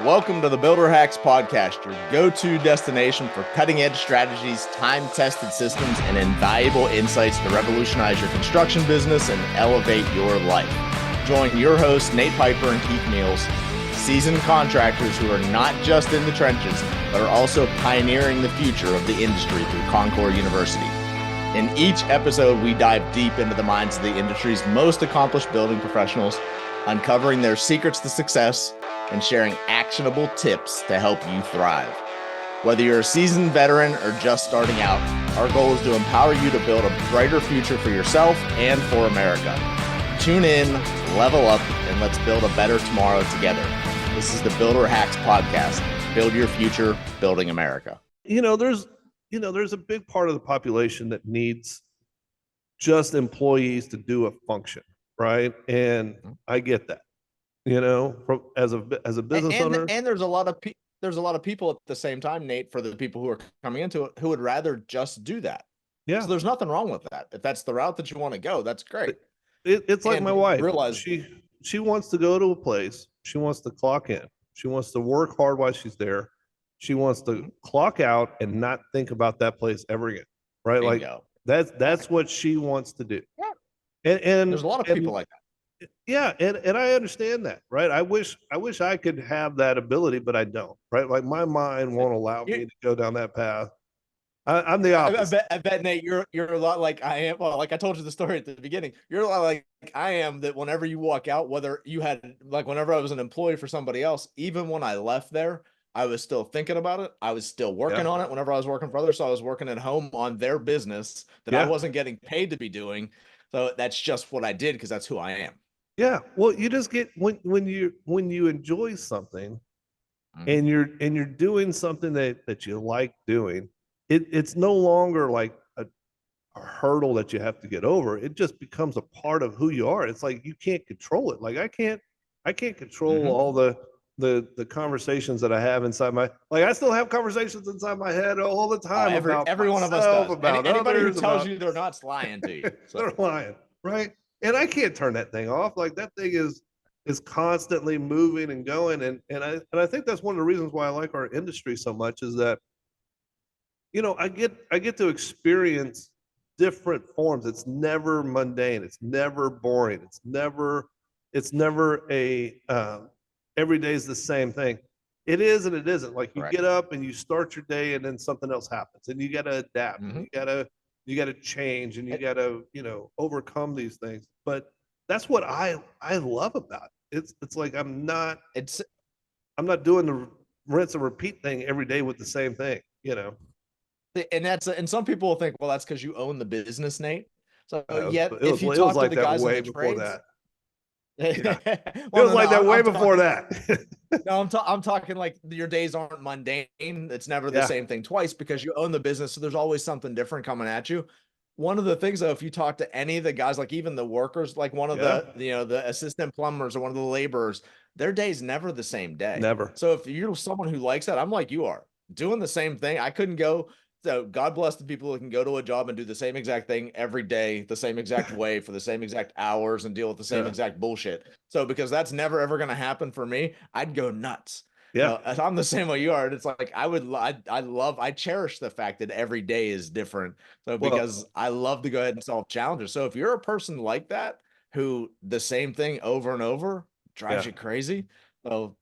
Welcome to the Builder Hacks Podcast, your go-to destination for cutting-edge strategies, time-tested systems, and invaluable insights to revolutionize your construction business and elevate your life. Join your hosts, Nate Piper and Keith Meals, seasoned contractors who are not just in the trenches, but are also pioneering the future of the industry through Concord University. In each episode, we dive deep into the minds of the industry's most accomplished building professionals, uncovering their secrets to success and sharing actionable tips to help you thrive. Whether you're a seasoned veteran or just starting out, our goal is to empower you to build a brighter future for yourself and for America. Tune in, level up, and let's build a better tomorrow together. This is the Builder Hacks Podcast. Build your future, building America. There's a big part of the population that needs just employees to do a function, right? And I get that. As a business owner, and there's a lot of people at the same time, Nate, for the people who are coming into it, who would rather just do that. Yeah. So there's nothing wrong with that. If that's the route that you want to go, that's great. It's like my wife. She wants to go to a place. She wants to clock in. She wants to work hard while she's there. She wants to clock out and not think about that place ever again. Right? Bingo. Like that's what she wants to do. Yeah. And there's a lot of people like that. Yeah, and I understand that, right? I wish I could have that ability, but I don't, right? Like my mind won't allow me to go down that path. I'm the opposite. I bet, Nate, you're a lot like I am. Well, like I told you the story at the beginning, you're a lot like I am. That whenever you walk out, whether you had whenever I was an employee for somebody else, even when I left there, I was still thinking about it. I was still working on it. Whenever I was working for others, so I was working at home on their business that I wasn't getting paid to be doing. So that's just what I did because that's who I am. Yeah, well, you just get when you enjoy something, and you're doing something that you like doing, it's no longer like a hurdle that you have to get over. It just becomes a part of who you are. It's like you can't control it. Like I can't control all the conversations that I have inside my, like I still have conversations inside my head all the time. Every one of us does. About anybody who tells you they're not lying to you. So. They're lying, right? And I can't turn that thing off. Like that thing is constantly moving and going. And I think that's one of the reasons why I like our industry so much is that, I get to experience different forms. It's never mundane. It's never boring. It's never a every day is the same thing. It is and it isn't. Like you get up and you start your day and then something else happens and you got to adapt. And you got to change and you got to, overcome these things. But that's what I love about it. It's like I'm not doing the rinse and repeat thing every day with the same thing, And some people will think, well, that's because you own the business, Nate. So if you talk to the guys way before that. Yeah. It was like that way before that. No, I'm talking like your days aren't mundane. It's never the same thing twice because you own the business. So there's always something different coming at you. One of the things, though, if you talk to any of the guys, like even the workers, like one of the assistant plumbers or one of the laborers, their day's never the same day. Never. So if you're someone who likes that, I'm like you are doing the same thing. I couldn't go. So God bless the people who can go to a job and do the same exact thing every day, the same exact way for the same exact hours and deal with the same exact bullshit. So because that's never, ever going to happen for me, I'd go nuts. Yeah. I'm the same way you are. It's like, I cherish the fact that every day is different. So because I love to go ahead and solve challenges. So if you're a person like that, who the same thing over and over drives you crazy. So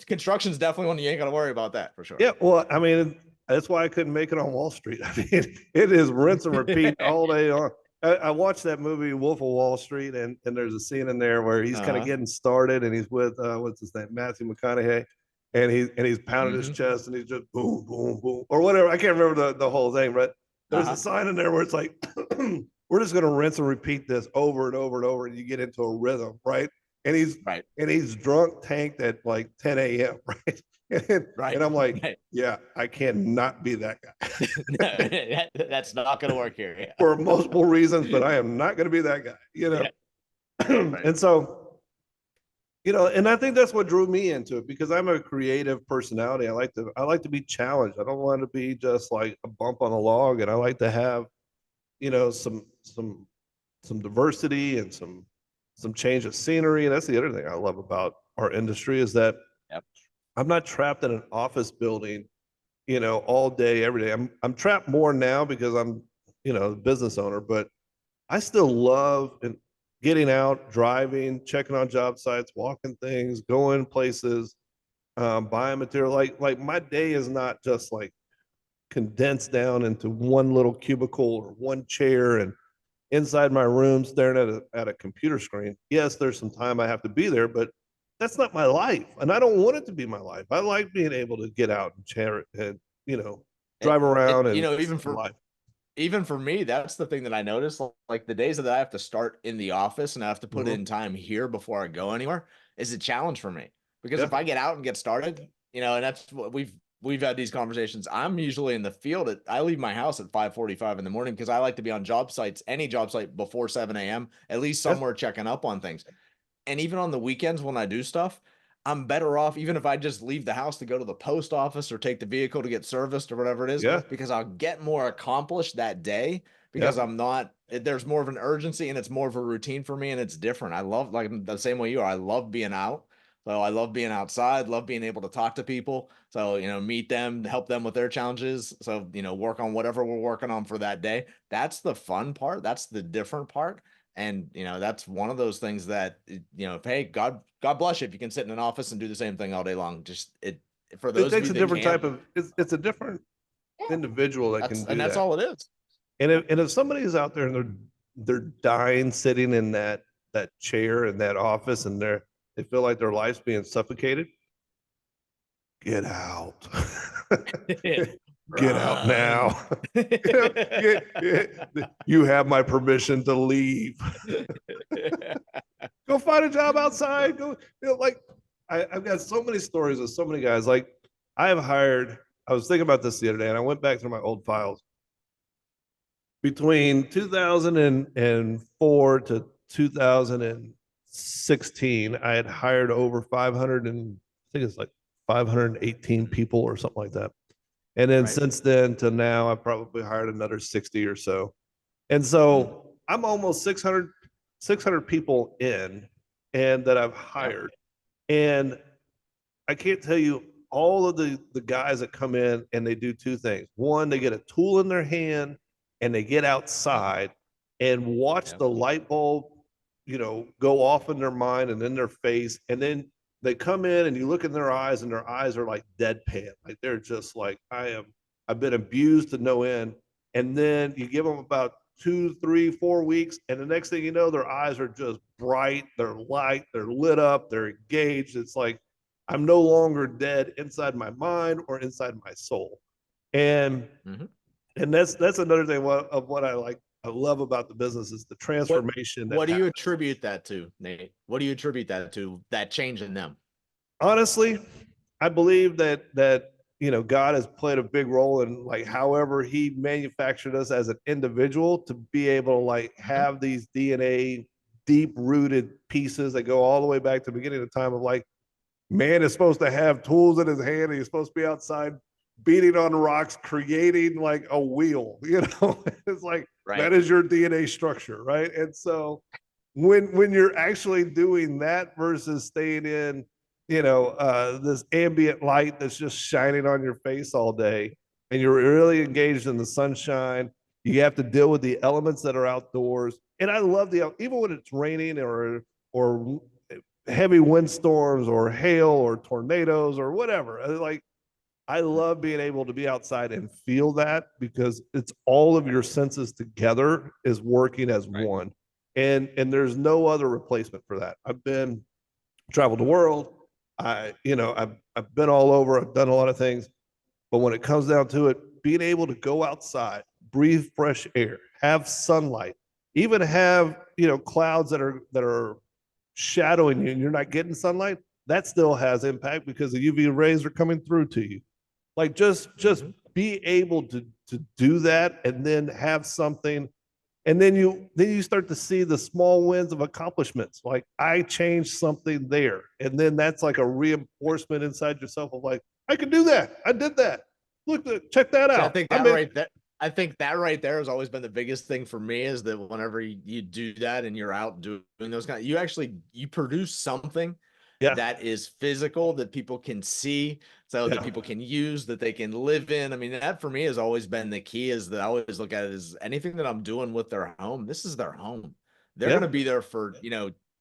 construction is definitely one you ain't got to worry about that for sure. Yeah. Well, I mean, that's why I couldn't make it on Wall Street. I mean, it is rinse and repeat all day long. I watched that movie Wolf of Wall Street, and there's a scene in there where he's kind of getting started, and he's with what's his name, Matthew McConaughey, and he's pounding his chest, and he's just boom, boom, boom, or whatever. I can't remember the whole thing, but there's a sign in there where it's like, we're just going to rinse and repeat this over and over and over, and you get into a rhythm, right? And he's drunk, tanked at like 10 a.m., right? And I'm like, yeah, I cannot be that guy. No, that's not going to work here. Yeah. For multiple reasons, but I am not going to be that guy, Yeah. And so, and I think that's what drew me into it because I'm a creative personality. I like to be challenged. I don't want to be just like a bump on the log, and I like to have, some diversity and some change of scenery. And that's the other thing I love about our industry is that I'm not trapped in an office building, all day, every day. I'm trapped more now because I'm, a business owner, but I still love and getting out, driving, checking on job sites, walking things, going places, buying material. Like my day is not just like condensed down into one little cubicle or one chair and inside my room staring at a computer screen. Yes, there's some time I have to be there, but that's not my life. And I don't want it to be my life. I like being able to get out and chat and, drive around and Even see for life. even for me, that's the thing that I noticed. Like the days that I have to start in the office and I have to put Mhm. in time here before I go anywhere is a challenge for me. Because Yeah. if I get out and get started, and that's what we've had these conversations. I'm usually in the field I leave my house at 5:45 in the morning because I like to be on job sites, any job site before 7 a.m., at least Yeah. somewhere checking up on things. And even on the weekends when I do stuff, I'm better off even if I just leave the house to go to the post office or take the vehicle to get serviced or whatever it is, Yeah. because I'll get more accomplished that day Yeah. because there's more of an urgency and it's more of a routine for me and it's different. I love, like the same way you are. I love being out. So I love being outside, love being able to talk to people. So, meet them, help them with their challenges. So, work on whatever we're working on for that day. That's the fun part. That's the different part. And that's one of those things that hey, God bless you if you can sit in an office and do the same thing all day long. Just it for It those of takes you a that different type can't, of, it's a different individual that can do that's that. all it is. And if somebody is out there and they're dying sitting in that chair in that office and they feel like their life's being suffocated, get out. Get out Run. now. You have my permission to leave. Go find a job outside. Go, like I've got so many stories of so many guys. Like I have hired, I was thinking about this the other day and I went back through my old files. Between 2004 to 2016, I had hired over 500 and I think it's like 518 people or something like that. And then Right. since then to now, I've probably hired another 60 or so. And Mm. so I'm almost 600 people in and that I've Yeah. hired. And I can't tell you all of the guys that come in and they do two things. One, they get a tool in their hand and they get outside and watch Yeah. the light bulb, go off in their mind and in their face. And then they come in and you look in their eyes and their eyes are like deadpan. Like they're just like, I've been abused to no end. And then you give them about 2, 3, 4 weeks, and the next thing you know, their eyes are just bright, they're light, they're lit up, they're engaged. It's like I'm no longer dead inside my mind or inside my soul. And Mm-hmm. and that's another thing of what I love about the business is the What transformation that what do you happens. attribute that to, Nate? What do you attribute that to? That change in them? Honestly, I believe that God has played a big role in like however he manufactured us as an individual to be able to like Mhm. have these DNA deep rooted pieces that go all the way back to the beginning of time of like man is supposed to have tools in his hand and he's supposed to be outside beating on rocks creating like a wheel. It's like Right. that is your DNA structure, right? And so when you're actually doing that versus staying in this ambient light that's just shining on your face all day and you're really engaged in the sunshine, you have to deal with the elements that are outdoors. And I love even when it's raining or heavy windstorms or hail or tornadoes or whatever. Like I love being able to be outside and feel that because it's all of your senses together is working as Right. one. And there's no other replacement for that. I've been traveled the world. I've been all over. I've done a lot of things. But when it comes down to it, being able to go outside, breathe fresh air, have sunlight, even have, clouds that are shadowing you and you're not getting sunlight, that still has impact because the UV rays are coming through to you. Like just Mm-hmm. be able to do that and then have something and then you start to see the small wins of accomplishments. Like I changed something there. And then that's like a reinforcement inside yourself of like, I could do that. I did that. Look, check that See, I out. think I that mean, right there. I think that right there has always been the biggest thing for me is that whenever you do that and you're out doing those kind, you produce something Yeah. that is physical, that people can see, so that Yeah. people can use, that they can live in. I mean, that for me has always been the key, is that I always look at it as anything that I'm doing with their home, this is their home. They're Yeah. going to be there for,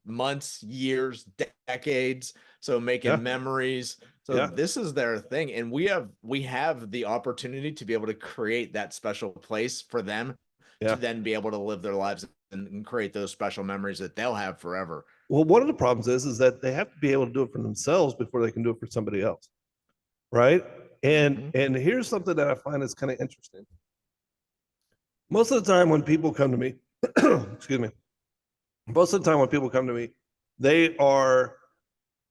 months, years, decades. So Yeah. making memories. So Yeah. this is their thing. And we have the opportunity to be able to create that special place for them to Yeah. then be able to live their lives and create those special memories that they'll have forever. Well, one of the problems is that they have to be able to do it for themselves before they can do it for somebody else, right? And Mhm. and here's something that I find is kind of interesting. Most of the time when people come to me, excuse me, most of the time when people come to me, they are,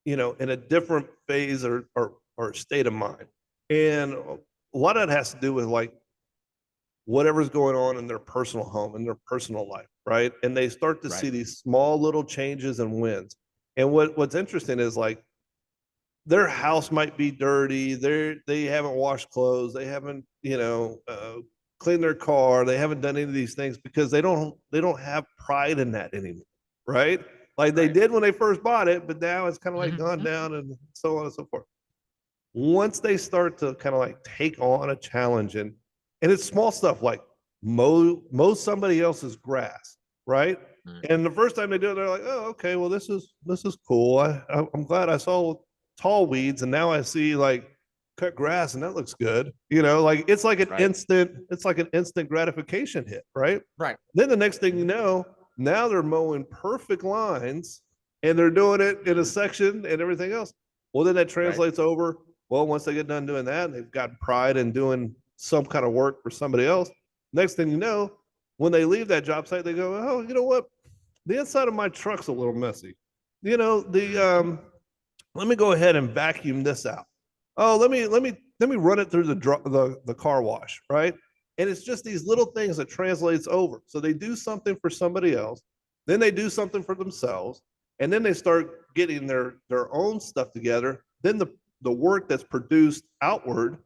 in a different phase or state of mind. And a lot of it has to do with like whatever's going on in their personal home, in their personal life, right? And they start to Right. see these small little changes and wins. And what's interesting is like their house might be dirty. They haven't washed clothes. They haven't, cleaned their car. They haven't done any of these things because they don't have pride in that anymore, right? Like they Right. did when they first bought it, but now it's kind of like gone Mhm. down and so on and so forth. Once they start to kind of like take on a challenge and it's small stuff like mow somebody else's grass, right? Mhm. And the first time they do it, they're like, oh, okay, well, this is cool. I'm glad I saw tall weeds, and now I see like cut grass, and that looks good. Like Right. it's like an instant gratification hit, right? Right. Then the next thing you know, now they're mowing perfect lines, and they're doing it in a Mhm. section and everything else. Well, then that Right. translates over. Well, once they get done doing that, and they've got pride in doing some kind of work for somebody else. Next thing you know, when they leave that job site, they go, "Oh, you know what? The inside of my truck's a little messy. The Mhm. let me go ahead and vacuum this out. Oh, let me run it through the car wash, right? And it's just these little things that translates over. So they do something for somebody else, then they do something for themselves, and then they start getting their own stuff together. Then the work that's produced outward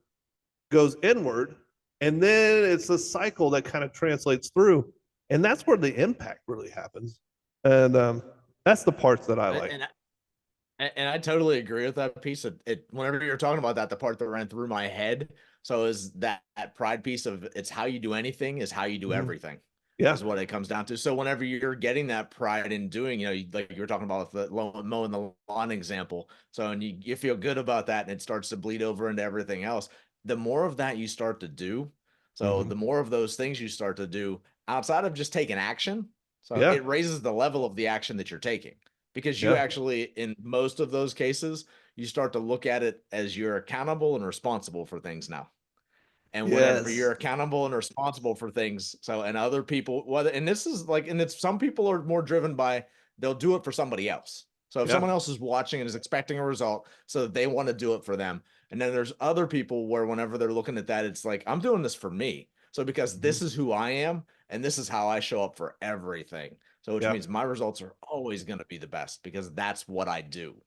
goes inward, and then it's a cycle that kind of translates through, and that's where the impact really happens. And that's the parts that I like. And I totally agree with that piece. Whenever you're talking about that, the part that ran through my head, so is that pride piece of, it's how you do anything is how you do Mhm. everything, Yeah. is what it comes down to. So whenever you're getting that pride in doing, like you were talking about with the mowing the lawn example. So, and you feel good about that, and it starts to bleed over into everything else. The more of that you start to do, so Hmm. the more of those things you start to do outside of just taking action. So Yeah. it raises the level of the action that you're taking, because you Yeah. actually, in most of those cases, you start to look at it as you're accountable and responsible for things now. And whenever Yes. you're accountable and responsible for things, so, and other people, whether, and this is like, and it's, some people are more driven by, they'll do it for somebody else. So if Yeah. someone else is watching and is expecting a result, so they want to do it for them. And then there's other people where whenever they're looking at that, it's like, I'm doing this for me. So because Hmm. this is who I am, and this is how I show up for everything. So which Yeah. means my results are always going to be the best, because that's what I do.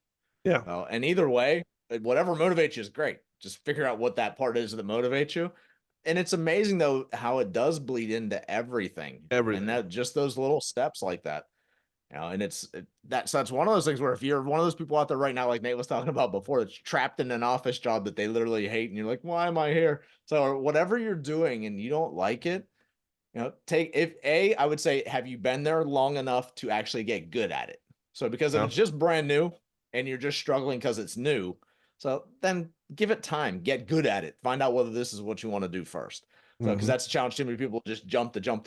Yeah. And either way, whatever motivates you is great. Just figure out what that part is that motivates you. And it's amazing though how it does bleed into everything, and Everything. that just those little steps like that. And so it's one of those things where if you're one of those people out there right now, like Nate was talking about before, that's trapped in an office job that they literally hate, and you're like, why am I here? So, or whatever you're doing and you don't like it, take, if I would say, have you been there long enough to actually get good at it? So, because if Yeah. it's just brand new and you're just struggling because it's new, so then give it time, get good at it, find out whether this is what you want to do first. So, because Hmm. that's a challenge. Too many people just jump the jump,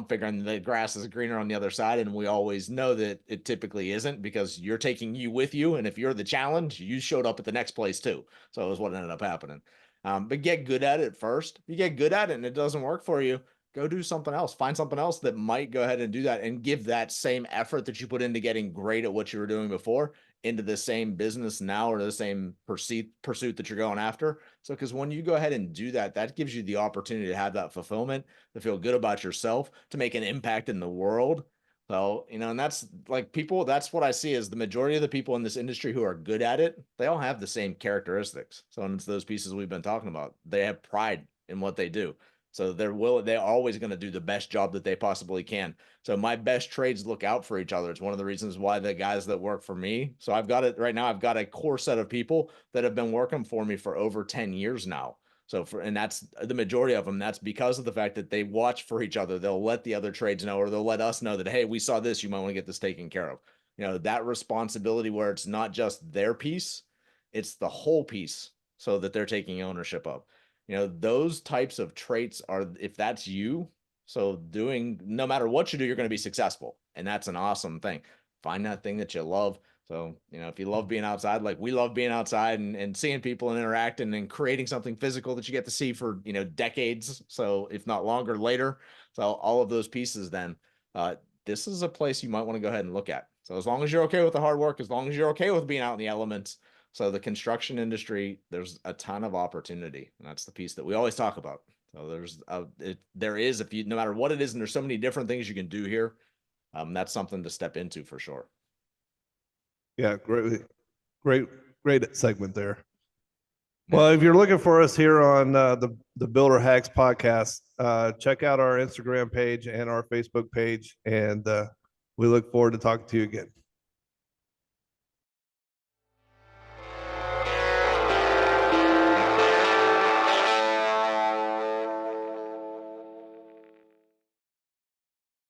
figuring the grass is greener on the other side. And we always know that it typically isn't, because you're taking you with you. And if you're the challenge, you showed up at the next place too. So it was what ended up happening. But get good at it first. If you get good at it and it doesn't work for you, go do something else. Find something else that might go ahead and do that, and give that same effort that you put into getting great at what you were doing before into the same business now, or the same pursuit that you're going after. So, because when you go ahead and do that, that gives you the opportunity to have that fulfillment, to feel good about yourself, to make an impact in the world. So, and that's like, people, that's what I see is the majority of the people in this industry who are good at it, they all have the same characteristics. So, and it's those pieces we've been talking about. They have pride in what they do. So they're always going to do the best job that they possibly can. So my best trades look out for each other. It's one of the reasons why the guys that work for me. So I've got it right now. I've got a core set of people that have been working for me for over 10 years now. And that's the majority of them. That's because of the fact that they watch for each other. They'll let the other trades know, or they'll let us know that, hey, we saw this, you might want to get this taken care of. That responsibility where it's not just their piece, it's the whole piece, so that they're taking ownership of. Those types of traits are, if that's you, so no matter what you do, you're going to be successful. And that's an awesome thing. Find that thing that you love. So, if you love being outside, like we love being outside and seeing people and interacting and creating something physical that you get to see for, decades. So if not longer later. So all of those pieces, then this is a place you might want to go ahead and look at. So as long as you're okay with the hard work, as long as you're okay with being out in the elements, so the construction industry, there's a ton of opportunity, and that's the piece that we always talk about. So there is, if you, no matter what it is, and there's so many different things you can do here. That's something to step into for sure. Yeah, great segment there. Well, if you're looking for us here on the Builder Hacks podcast, check out our Instagram page and our Facebook page, and we look forward to talking to you again.